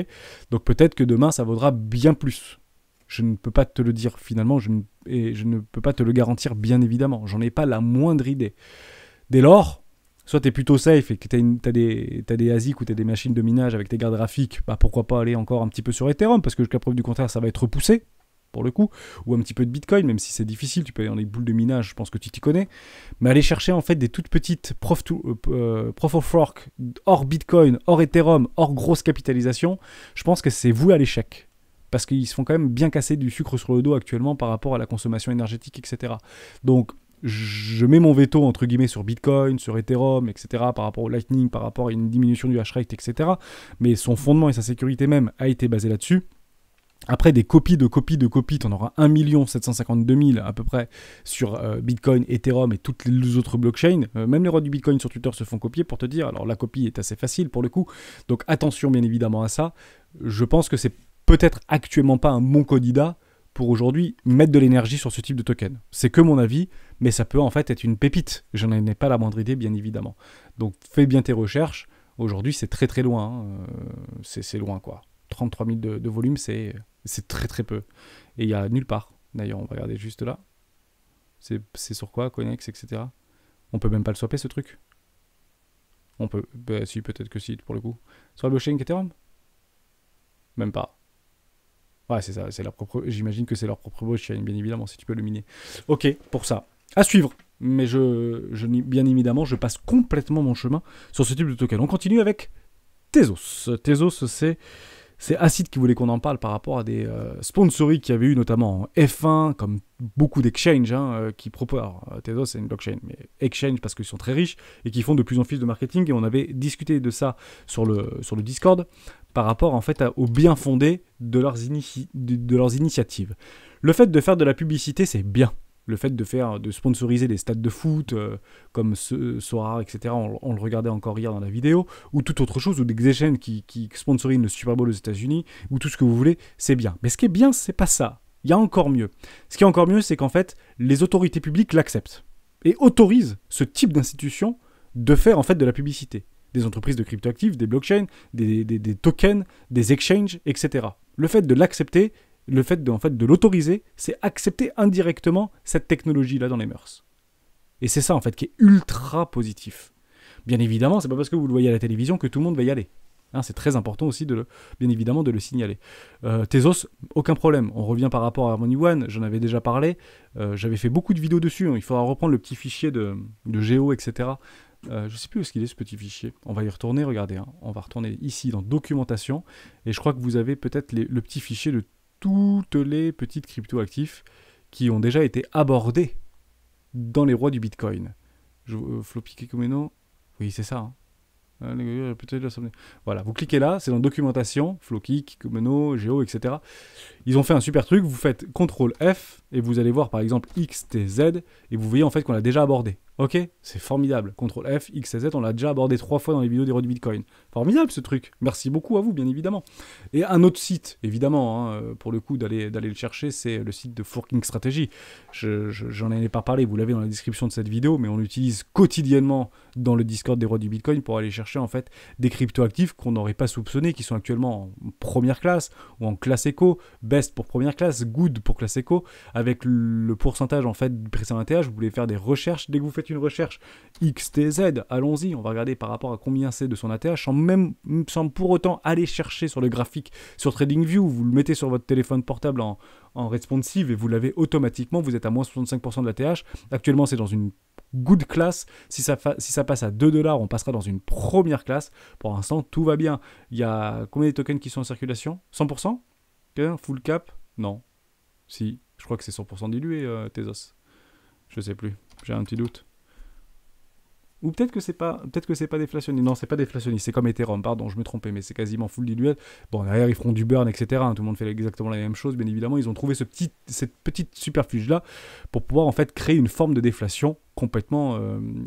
Donc peut-être que demain, ça vaudra bien plus. Je ne peux pas te le dire finalement, et je ne peux pas te le garantir bien évidemment. J'en ai pas la moindre idée. Dès lors, soit tu es plutôt safe et que tu as des ASIC ou tu as des machines de minage avec tes cartes graphiques, bah pourquoi pas aller encore un petit peu sur Ethereum, parce que jusqu'à preuve du contraire, ça va être repoussé, pour le coup, ou un petit peu de Bitcoin, même si c'est difficile, tu peux aller dans les boules de minage, je pense que tu t'y connais, mais aller chercher en fait des toutes petites proof of work, hors Bitcoin, hors Ethereum, hors grosse capitalisation, je pense que c'est voué à l'échec. Parce qu'ils se font quand même bien casser du sucre sur le dos actuellement par rapport à la consommation énergétique, etc. Donc, je mets mon veto entre guillemets sur Bitcoin, sur Ethereum, etc. par rapport au Lightning, par rapport à une diminution du hash rate, etc. Mais son fondement et sa sécurité même a été basé là-dessus. Après, des copies, t'en auras 1 752 000 à peu près sur Bitcoin, Ethereum et toutes les autres blockchains. Même les rois du Bitcoin sur Twitter se font copier pour te dire. Alors la copie est assez facile pour le coup. Donc attention bien évidemment à ça. Je pense que c'est peut-être actuellement pas un bon candidat pour aujourd'hui mettre de l'énergie sur ce type de token. C'est que mon avis, mais ça peut en fait être une pépite. Je n'en ai pas la moindre idée, bien évidemment. Donc fais bien tes recherches. Aujourd'hui, c'est très très loin. Hein. C'est loin, quoi. 33 000 de volume, c'est très très peu. Et il n'y a nulle part. D'ailleurs, on va regarder juste là. C'est sur quoi, Coinex, etc. On peut même pas le swapper, ce truc. On peut... Bah si, peut-être que si, pour le coup. Sur la blockchain Ethereum ? Même pas. Ouais, c'est ça, c'est leur propre... J'imagine que c'est leur propre blockchain, bien évidemment, si tu peux le miner. Ok, pour ça. À suivre. Mais bien évidemment, je passe complètement mon chemin sur ce type de token. On continue avec Tezos. Tezos, c'est Acid qui voulait qu'on en parle par rapport à des sponsoring qu'il y avait eu notamment en F1, comme beaucoup d'exchanges qui proposent. Alors, Tezos, c'est une blockchain, mais exchange parce qu'ils sont très riches et qui font de plus en plus de marketing. Et on avait discuté de ça sur le Discord par rapport en fait au bien fondé de leurs initiatives. Le fait de faire de la publicité, c'est bien. Le fait de sponsoriser des stades de foot comme Sora, etc., on le regardait encore hier dans la vidéo, ou toute autre chose, ou des exchanges qui sponsorisent le Super Bowl aux États-Unis, ou tout ce que vous voulez, c'est bien. Mais ce qui est bien, c'est pas ça. Il y a encore mieux. Ce qui est encore mieux, c'est qu'en fait, les autorités publiques l'acceptent et autorisent ce type d'institution de faire en fait de la publicité. Des entreprises de cryptoactifs, des blockchains, des tokens, des exchanges, etc. Le fait de l'accepter, le fait de l'autoriser, c'est accepter indirectement cette technologie-là dans les mœurs. Et c'est ça, en fait, qui est ultra positif. Bien évidemment, c'est pas parce que vous le voyez à la télévision que tout le monde va y aller. Hein, c'est très important aussi, bien évidemment, de le signaler. Tezos, aucun problème. On revient par rapport à Harmony One, j'en avais déjà parlé. J'avais fait beaucoup de vidéos dessus. Hein. Il faudra reprendre le petit fichier de Géo, etc. Je sais plus où est-ce qu'il est, ce petit fichier. On va y retourner, regardez. Hein. On va retourner ici, dans Documentation. Et je crois que vous avez peut-être le petit fichier de toutes les petites crypto-actifs qui ont déjà été abordés dans les rois du Bitcoin. Floppy Kikomeno, oui c'est ça. Hein. Voilà, vous cliquez là, c'est dans Documentation, Floki, Kikomeno, Geo, etc. Ils ont fait un super truc, vous faites CTRL F et vous allez voir par exemple X, T, Z et vous voyez en fait qu'on l'a déjà abordé. Ok, c'est formidable. CTRL F, X et Z, on l'a déjà abordé 3 fois dans les vidéos d'Hero du Bitcoin. Formidable ce truc. Merci beaucoup à vous, bien évidemment. Et un autre site, évidemment, hein, pour le coup, d'aller le chercher, c'est le site de Forking Strategy. J'en ai pas parlé, vous l'avez dans la description de cette vidéo, mais on l'utilise quotidiennement dans le Discord d'Hero du Bitcoin pour aller chercher en fait des cryptoactifs qu'on n'aurait pas soupçonnés, qui sont actuellement en première classe ou en classe éco, best pour première classe, good pour classe éco, avec le pourcentage en fait du précédent ATH. Vous voulez faire des recherches, dès que vous faites une recherche XTZ, allons-y, on va regarder par rapport à combien c'est de son ATH, sans pour autant aller chercher sur le graphique sur TradingView. Vous le mettez sur votre téléphone portable en responsive et vous l'avez automatiquement, vous êtes à moins 65% de l'ATH. Actuellement, c'est dans une good class. Si ça passe à 2$, on passera dans une première classe. Pour l'instant, tout va bien. Il y a combien de tokens qui sont en circulation? 100%? Full cap? Non. Si, je crois que c'est 100% dilué, Tezos. Je sais plus, j'ai un petit doute. Ou peut-être que c'est pas déflationniste. Non, c'est pas déflationniste, c'est comme Ethereum, pardon, je me trompais, mais c'est quasiment full dilué. Bon, derrière, ils feront du burn, etc. Hein, tout le monde fait exactement la même chose, bien évidemment. Ils ont trouvé cette petite superfuge-là pour pouvoir en fait créer une forme de déflation complètement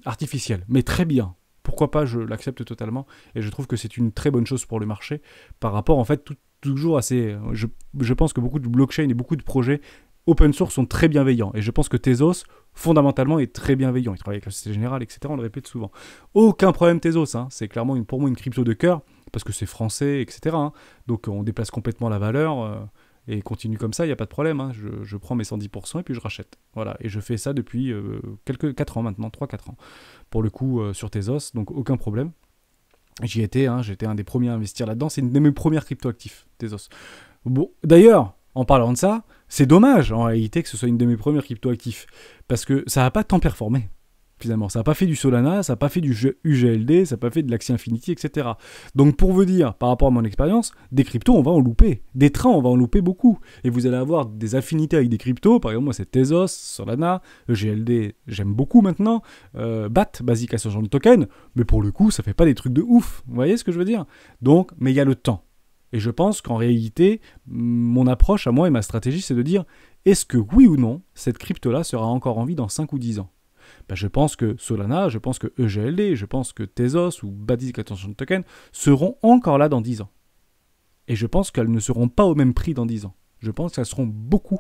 artificielle. Mais très bien. Pourquoi pas, je l'accepte totalement. Et je trouve que c'est une très bonne chose pour le marché par rapport en fait toujours à ces... Je pense que beaucoup de blockchains et beaucoup de projets open source sont très bienveillants. Et je pense que Tezos, fondamentalement, est très bienveillant. Il travaille avec la Société Générale, etc. On le répète souvent. Aucun problème Tezos. Hein. C'est clairement pour moi une crypto de cœur, parce que c'est français, etc. Hein. Donc on déplace complètement la valeur, et continue comme ça, il n'y a pas de problème. Hein. Je prends mes 110% et puis je rachète. Voilà. Et je fais ça depuis 4 ans maintenant, 3-4 ans. Pour le coup, sur Tezos, donc aucun problème. J'y étais, hein, j'étais un des premiers à investir là-dedans. C'est une de mes premières crypto-actifs, Tezos. Bon, d'ailleurs, en parlant de ça, c'est dommage en réalité que ce soit une de mes premières crypto-actifs. Parce que ça n'a pas tant performé, finalement. Ça n'a pas fait du Solana, ça n'a pas fait du UGLD, ça n'a pas fait de l'Axie Infinity, etc. Donc pour vous dire, par rapport à mon expérience, des cryptos, on va en louper. Des trains, on va en louper beaucoup. Et vous allez avoir des affinités avec des cryptos. Par exemple, moi, c'est Tezos, Solana, EGLD, j'aime beaucoup maintenant. BAT, Basic Association Token. Mais pour le coup, ça fait pas des trucs de ouf. Vous voyez ce que je veux dire? Donc, mais il y a le temps. Et je pense qu'en réalité, mon approche à moi et ma stratégie, c'est de dire, est-ce que oui ou non, cette crypto-là sera encore en vie dans 5 ou 10 ans? Ben, je pense que Solana, je pense que EGLD, je pense que Tezos ou Basic Attention Token seront encore là dans 10 ans. Et je pense qu'elles ne seront pas au même prix dans 10 ans. Je pense qu'elles seront beaucoup,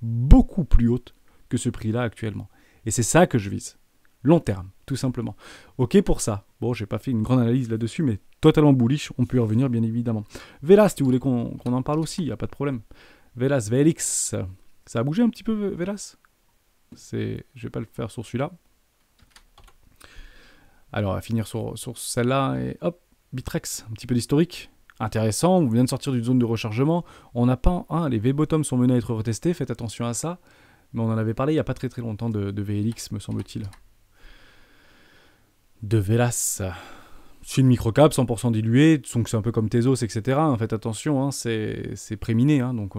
beaucoup plus hautes que ce prix-là actuellement. Et c'est ça que je vise. Long terme, tout simplement. Ok pour ça. Bon, j'ai pas fait une grande analyse là-dessus, mais totalement bullish. On peut y revenir, bien évidemment. Velas, si vous voulez qu'on en parle aussi, il n'y a pas de problème. Velas, VLX. Ça a bougé un petit peu, Velas? Je vais pas le faire sur celui-là. Alors, on va finir sur celle-là. Et hop, Bitrex, un petit peu d'historique. Intéressant, on vient de sortir d'une zone de rechargement. On n'a pas... les V-bottoms sont menés à être retestés, faites attention à ça. Mais on en avait parlé il n'y a pas très très longtemps de VLX, me semble-t-il. De Velas. C'est une microcap 100% diluée, donc c'est un peu comme Tezos, etc. Faites attention, hein, c'est préminé, hein, donc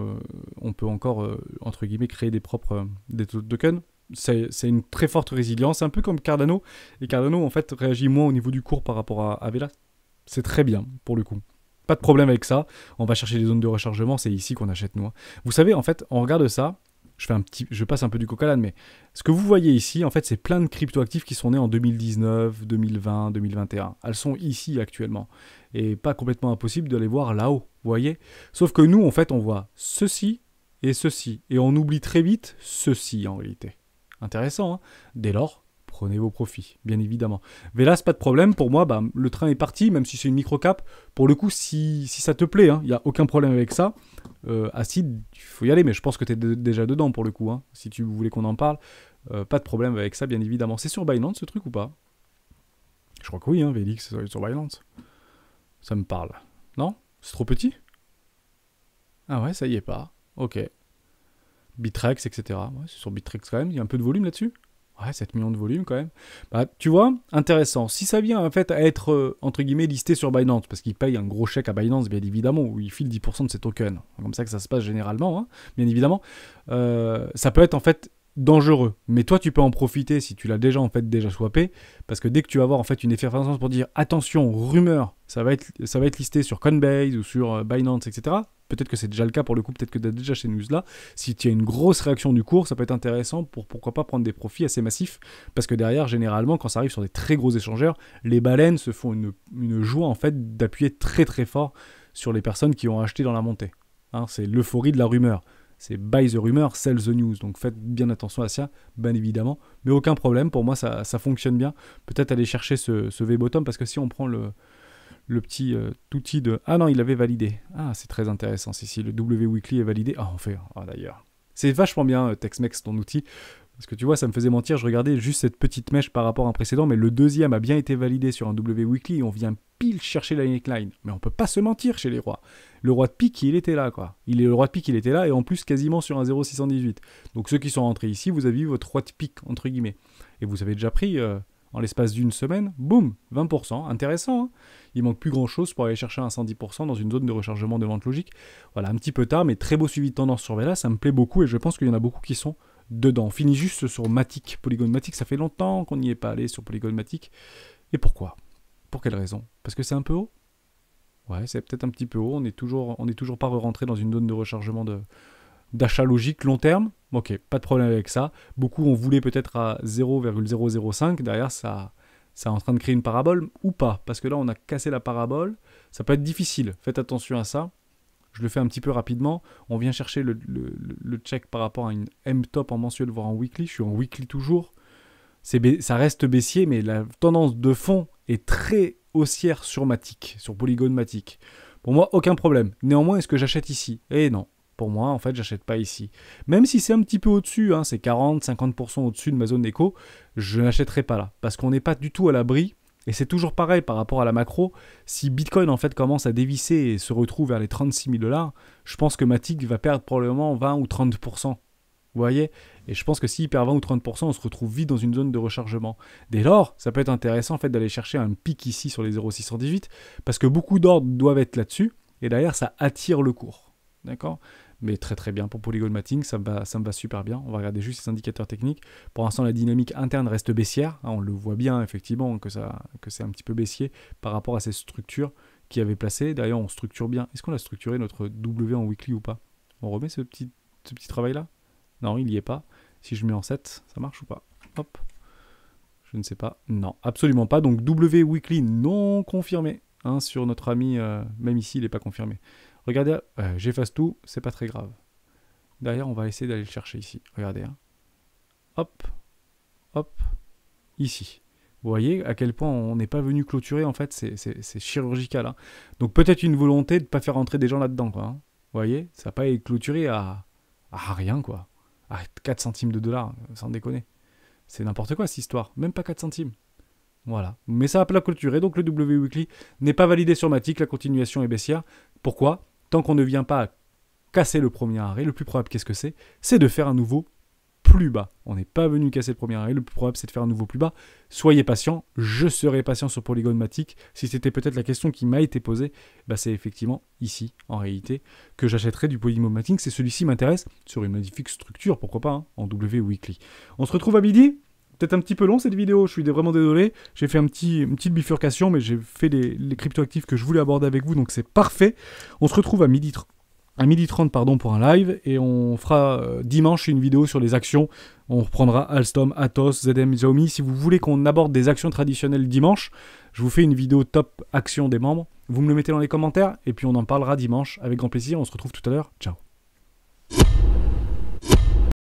on peut encore, entre guillemets, créer des tokens. C'est une très forte résilience, un peu comme Cardano. Et Cardano, en fait, réagit moins au niveau du cours par rapport à Velas. C'est très bien, pour le coup. Pas de problème avec ça. On va chercher des zones de rechargement, c'est ici qu'on achète, nous. Vous savez, en fait, on regarde ça. Je passe un peu du coq à l'âne, mais ce que vous voyez ici, en fait, c'est plein de cryptoactifs qui sont nés en 2019, 2020, 2021. Elles sont ici actuellement. Et pas complètement impossible de les voir là-haut, vous voyez? Sauf que nous, en fait, on voit ceci et ceci. Et on oublie très vite ceci, en réalité. Intéressant, hein? Dès lors, prenez vos profits, bien évidemment. Velas, pas de problème. Pour moi, le train est parti, même si c'est une microcap. Pour le coup, si ça te plaît, il n'y a aucun problème avec ça. Acide, il faut y aller, mais je pense que tu es déjà dedans pour le coup. Hein, si tu voulais qu'on en parle, pas de problème avec ça, bien évidemment. C'est sur Binance ce truc ou pas? Je crois que oui, VLX, c'est sur Binance. Ça me parle. Non? C'est trop petit? Ah ouais, ça y est pas. Ok. Bitrex, etc. Ouais, c'est sur Bitrex quand même. Il y a un peu de volume là-dessus. Ouais, 7 millions de volume quand même. Tu vois, intéressant. Si ça vient en fait à être, entre guillemets, listé sur Binance, parce qu'il paye un gros chèque à Binance, bien évidemment, où il file 10% de ses tokens. C'est comme ça que ça se passe généralement, hein, bien évidemment. Ça peut être en fait dangereux. Mais toi, tu peux en profiter si tu l'as déjà en fait déjà swappé, parce que dès que tu vas avoir en fait une effervescence pour dire attention, rumeur, ça va être listé sur Coinbase ou sur Binance, etc. Peut-être que c'est déjà le cas pour le coup, peut-être que tu as déjà ces news-là. Si tu as une grosse réaction du cours, ça peut être intéressant pour pourquoi pas prendre des profits assez massifs, parce que derrière, généralement, quand ça arrive sur des très gros échangeurs, les baleines se font une joie en fait d'appuyer très très fort sur les personnes qui ont acheté dans la montée. Hein, c'est l'euphorie de la rumeur. C'est buy the rumor, sell the news. Donc faites bien attention à ça, bien évidemment. Mais aucun problème, pour moi ça fonctionne bien. Peut-être aller chercher ce V-bottom, parce que si on prend le petit outil de... Ah non, il avait validé. Ah, c'est très intéressant. Si le W-Weekly est validé... Ah, on fait... Ah, d'ailleurs. C'est vachement bien, Texmex, ton outil. Parce que tu vois, ça me faisait mentir. Je regardais juste cette petite mèche par rapport à un précédent, mais le deuxième a bien été validé sur un W-Weekly et on vient pile chercher la neckline. Mais on peut pas se mentir chez les rois. Le roi de pique, il était là, quoi. Le roi de pique, il était là, et en plus, quasiment sur un 0,618. Donc ceux qui sont rentrés ici, vous avez eu votre roi de pique, entre guillemets. Et vous avez déjà pris, en l'espace d'une semaine, boum, 20%. Intéressant, hein. Il manque plus grand-chose pour aller chercher un 110% dans une zone de rechargement de vente logique. Voilà, un petit peu tard, mais très beau suivi de tendance sur Vela, ça me plaît beaucoup, et je pense qu'il y en a beaucoup qui sont dedans. On finit juste sur Matic, Polygon Matic, ça fait longtemps qu'on n'y est pas allé sur Polygon Matic. Et pourquoi ? Pour quelle raison ? Parce que c'est un peu haut ? Ouais, c'est peut-être un petit peu haut, on n'est toujours pas rentré dans une zone de rechargement d'achat logique long terme. Ok, pas de problème avec ça. Beaucoup on voulait peut-être à 0,005, derrière ça est en train de créer une parabole ou pas, parce que là on a cassé la parabole, ça peut être difficile, faites attention à ça. Je le fais un petit peu rapidement. On vient chercher le check par rapport à une M-top en mensuel, voire en weekly. Je suis en weekly toujours. Ça reste baissier, mais la tendance de fond est très haussière sur Matic, sur Polygon Matic. Pour moi, aucun problème. Néanmoins, est-ce que j'achète ici ? Eh non. Pour moi, en fait, j'achète pas ici. Même si c'est un petit peu au-dessus, hein, c'est 40-50% au-dessus de ma zone d'écho, je n'achèterai pas là. Parce qu'on n'est pas du tout à l'abri. Et c'est toujours pareil par rapport à la macro. Si Bitcoin en fait commence à dévisser et se retrouve vers les 36 000 $, je pense que Matic va perdre probablement 20 ou 30%. Vous voyez ? Et je pense que s'il perd 20 ou 30%, on se retrouve vite dans une zone de rechargement. Dès lors, ça peut être intéressant en fait d'aller chercher un pic ici sur les 0,618 parce que beaucoup d'ordres doivent être là-dessus et derrière ça attire le cours. D'accord ? Mais très très bien pour Polygon Matic, ça me va super bien. On va regarder juste les indicateurs techniques. Pour l'instant, la dynamique interne reste baissière. Hein, on le voit bien effectivement que c'est un petit peu baissier par rapport à ces structures qui avaient placé. D'ailleurs, on structure bien. Est-ce qu'on a structuré notre W en weekly ou pas ? On remet ce petit travail-là ? Non, il n'y est pas. Si je mets en 7, ça marche ou pas ? Hop. Je ne sais pas. Non, absolument pas. Donc W weekly non confirmé. Hein, sur notre ami, même ici, il n'est pas confirmé. Regardez, j'efface tout, c'est pas très grave. Derrière, on va essayer d'aller le chercher ici. Regardez. Hein. Hop, hop, ici. Vous voyez à quel point on n'est pas venu clôturer, en fait, c'est chirurgical. Hein. Donc peut-être une volonté de ne pas faire rentrer des gens là-dedans. Quoi, hein. Vous voyez, ça n'a pas été clôturé à rien, quoi. À 4 centimes de dollars, sans déconner. C'est n'importe quoi, cette histoire. Même pas 4 centimes. Voilà. Mais ça a pas clôturé, donc le W Weekly n'est pas validé sur Matic, la continuation est baissière. Pourquoi ? Tant qu'on ne vient pas casser le premier arrêt, le plus probable, qu'est-ce que c'est ? C'est de faire un nouveau plus bas. On n'est pas venu casser le premier arrêt, le plus probable, c'est de faire un nouveau plus bas. Soyez patient, je serai patient sur Polygon Matic. Si c'était peut-être la question qui m'a été posée, bah c'est effectivement ici, en réalité, que j'achèterai du Polygon Matic. C'est celui-ci m'intéresse sur une magnifique structure, pourquoi pas, hein, en W Weekly. On se retrouve à midi. Peut-être un petit peu long cette vidéo, je suis vraiment désolé. J'ai fait une petite bifurcation, mais j'ai fait les cryptoactifs que je voulais aborder avec vous, donc c'est parfait. On se retrouve à midi 30 pour un live, et on fera dimanche une vidéo sur les actions. On reprendra Alstom, Atos, ZM, Xiaomi. Si vous voulez qu'on aborde des actions traditionnelles dimanche, je vous fais une vidéo top action des membres. Vous me le mettez dans les commentaires, et puis on en parlera dimanche avec grand plaisir. On se retrouve tout à l'heure. Ciao.